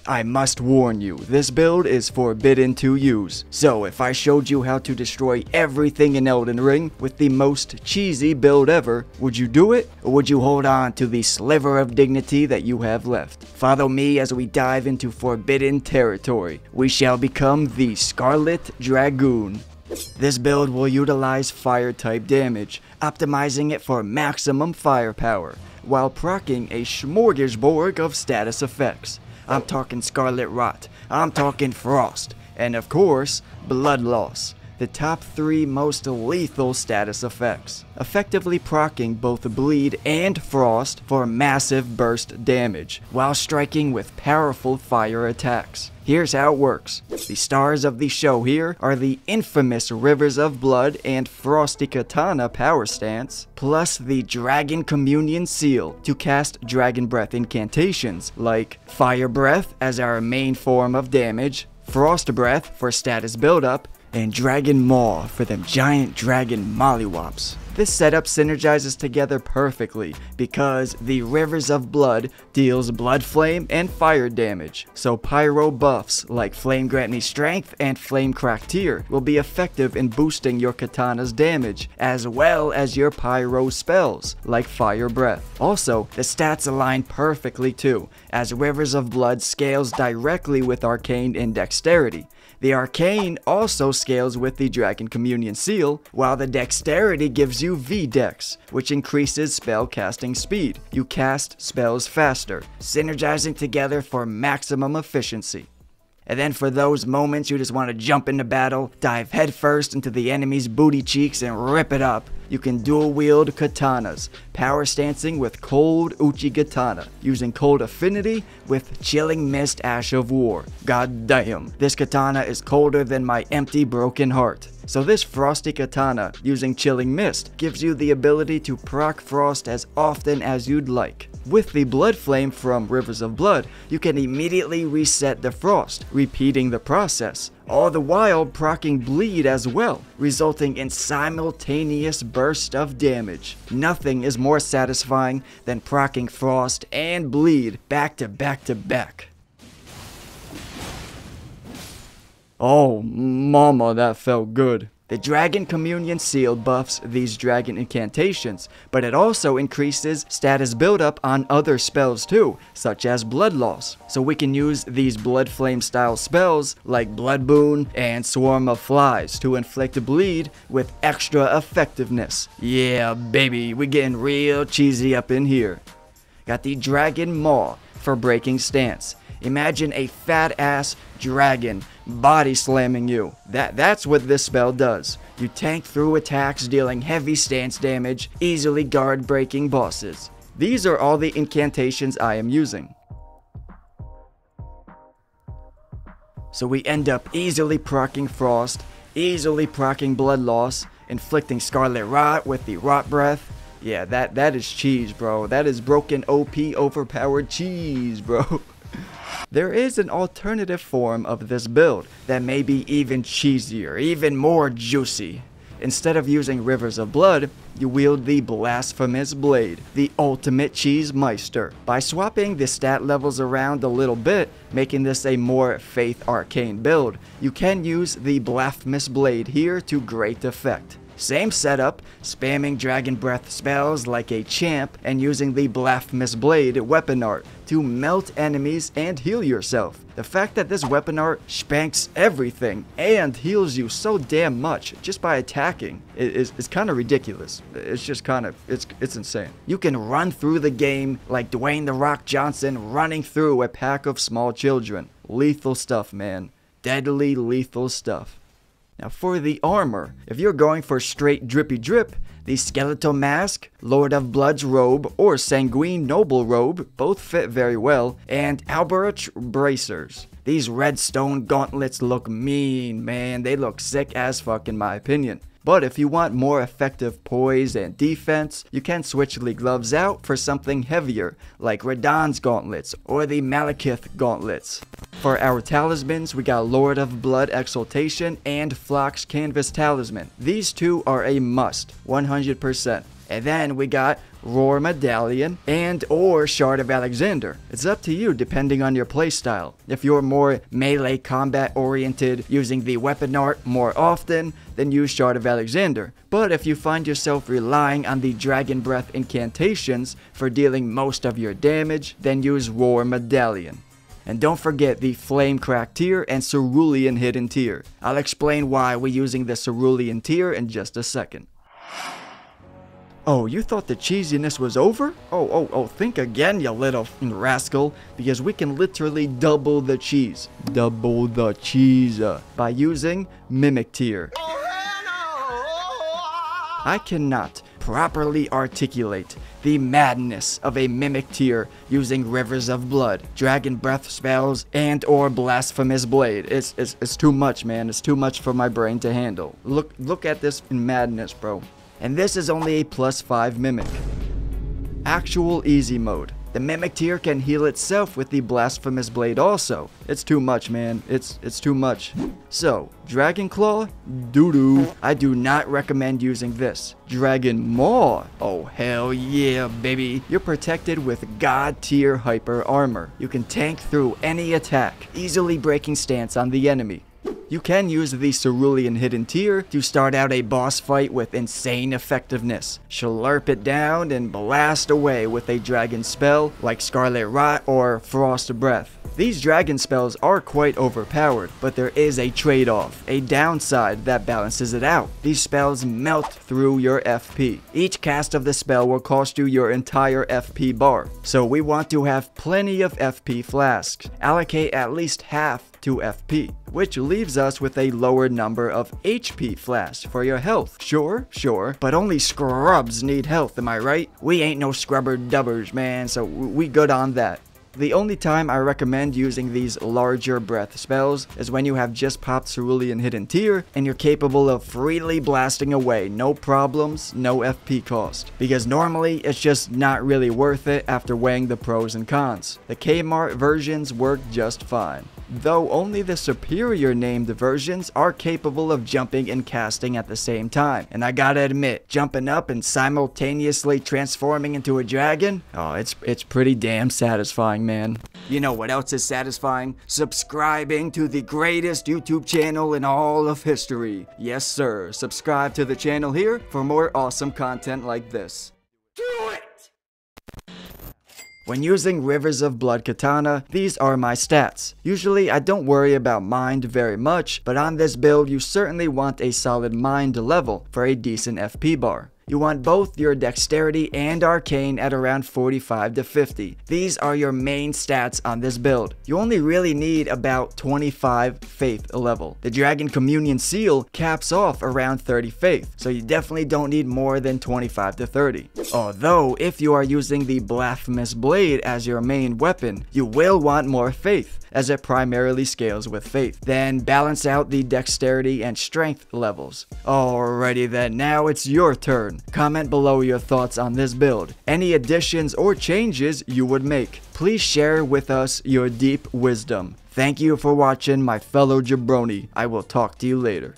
I must warn you, this build is forbidden to use. So if I showed you how to destroy everything in Elden Ring with the most cheesy build ever, would you do it? Or would you hold on to the sliver of dignity that you have left? Follow me as we dive into forbidden territory. We shall become the Scarlet Dragoon. This build will utilize fire type damage, optimizing it for maximum firepower, while proccing a smorgasbord of status effects. I'm talking Scarlet Rot, I'm talking Frost, and of course, Blood Loss. The top 3 most lethal status effects, effectively proccing both Bleed and Frost for massive burst damage, while striking with powerful fire attacks. Here's how it works. The stars of the show here are the infamous Rivers of Blood and Frosty Katana power stance, plus the Dragon Communion Seal to cast Dragon Breath incantations like Fire Breath as our main form of damage, Frost Breath for status buildup, and Dragon Maw for them giant dragon mollywops. This setup synergizes together perfectly because the Rivers of Blood deals Blood Flame and fire damage, so pyro buffs like Flame Grant Me Strength and Flame Crack Tear will be effective in boosting your katana's damage, as well as your pyro spells like Fire Breath. Also, the stats align perfectly too, as Rivers of Blood scales directly with Arcane and Dexterity. The Arcane also scales with the Dragon Communion Seal, while the Dexterity gives you V-Dex, which increases spell casting speed. You cast spells faster, synergizing together for maximum efficiency. And then for those moments you just want to jump into battle, dive headfirst into the enemy's booty cheeks and rip it up, you can dual wield katanas, power stancing with Cold Uchigatana, using Cold Affinity with Chilling Mist Ash of War. God damn, this katana is colder than my empty broken heart. So this Frosty Katana, using Chilling Mist, gives you the ability to proc Frost as often as you'd like. With the Blood Flame from Rivers of Blood, you can immediately reset the Frost, repeating the process, all the while proccing Bleed as well, resulting in simultaneous burst of damage. Nothing is more satisfying than proccing Frost and Bleed back to back to back. Oh, mama, that felt good. The Dragon Communion Seal buffs these dragon incantations, but it also increases status buildup on other spells too, such as Blood Loss. So we can use these Blood Flame style spells like Blood Boon and Swarm of Flies to inflict bleed with extra effectiveness. Yeah, baby, we getting real cheesy up in here. Got the Dragon Maw for breaking stance. Imagine a fat ass dragon body slamming you. That's what this spell does. You tank through attacks dealing heavy stance damage, easily guard breaking bosses. These are all the incantations I am using. So we end up easily proccing Frost, easily proccing Blood Loss, inflicting Scarlet Rot with the Rot Breath. Yeah, that is cheese, bro. That is broken OP overpowered cheese, bro. There is an alternative form of this build that may be even cheesier, even more juicy. Instead of using Rivers of Blood, you wield the Blasphemous Blade, the ultimate cheese meister. By swapping the stat levels around a little bit, making this a more Faith Arcane build, you can use the Blasphemous Blade here to great effect. Same setup, spamming Dragon Breath spells like a champ and using the Blasphemous Blade weapon art to melt enemies and heal yourself. The fact that this weapon art spanks everything and heals you so damn much just by attacking is kind of ridiculous. It's just kind of, it's insane. You can run through the game like Dwayne "The Rock" Johnson running through a pack of small children. Lethal stuff, man. Deadly lethal stuff. Now for the armor, if you're going for straight drippy drip, the Skeletal Mask, Lord of Blood's robe, or Sanguine Noble robe both fit very well, and Alberich bracers. These redstone gauntlets look mean, man. They look sick as fuck in my opinion. But if you want more effective poise and defense, you can switch the gloves out for something heavier, like Radahn's gauntlets or the Malekith gauntlets. For our talismans, we got Lord of Blood Exaltation and Flock's Canvas Talisman. These two are a must, 100%. And then we got Roar Medallion, and or Shard of Alexander. It's up to you depending on your playstyle. If you're more melee combat oriented, using the weapon art more often, then use Shard of Alexander. But if you find yourself relying on the Dragon Breath incantations for dealing most of your damage, then use Roar Medallion. And don't forget the Flame Crack tier and Cerulean Hidden tier. I'll explain why we're using the Cerulean tier in just a second. Oh, you thought the cheesiness was over? Oh, think again, you little rascal, because we can literally double the cheese. Double the cheese by using Mimic tier. I cannot properly articulate the madness of a Mimic tier using Rivers of Blood, Dragon Breath spells, and or Blasphemous Blade. It's too much, man. It's too much for my brain to handle. Look at this in madness, bro. And this is only a +5 Mimic. Actual easy mode. The Mimic tier can heal itself with the Blasphemous Blade also. It's too much, man. It's too much. So, Dragon Claw? Doo-doo. I do not recommend using this. Dragon Maw? Oh, hell yeah, baby. You're protected with God tier hyper armor. You can tank through any attack, easily breaking stance on the enemy. You can use the Cerulean Hidden tier to start out a boss fight with insane effectiveness. Slurp it down and blast away with a dragon spell like Scarlet Rot or Frost Breath. These dragon spells are quite overpowered, but there is a trade-off, a downside that balances it out. These spells melt through your FP. Each cast of the spell will cost you your entire FP bar, so we want to have plenty of FP flasks. Allocate at least half to FP, which leaves us with a lower number of HP flasks for your health. Sure, but only scrubs need health, am I right? We ain't no scrubber dubbers, man, so we good on that. The only time I recommend using these larger breath spells is when you have just popped Cerulean Hidden tier and you're capable of freely blasting away, no problems, no FP cost. Because normally it's just not really worth it after weighing the pros and cons. The Kmart versions work just fine, though only the superior named versions are capable of jumping and casting at the same time. And I gotta admit, jumping up and simultaneously transforming into a dragon, oh, it's pretty damn satisfying, man. You know what else is satisfying? Subscribing to the greatest YouTube channel in all of history. Yes, sir. Subscribe to the channel here for more awesome content like this. Do it! When using Rivers of Blood Katana, these are my stats. Usually I don't worry about mind very much, but on this build you certainly want a solid mind level for a decent FP bar. You want both your dexterity and arcane at around 45 to 50. These are your main stats on this build. You only really need about 25 faith level. The Dragon Communion seal caps off around 30 faith, so you definitely don't need more than 25 to 30. Although, if you are using the Blasphemous Blade as your main weapon, you will want more faith, as it primarily scales with faith. Then balance out the dexterity and strength levels. Alrighty then, now it's your turn. Comment below your thoughts on this build, any additions or changes you would make. Please share with us your deep wisdom. Thank you for watching, my fellow jabroni. I will talk to you later.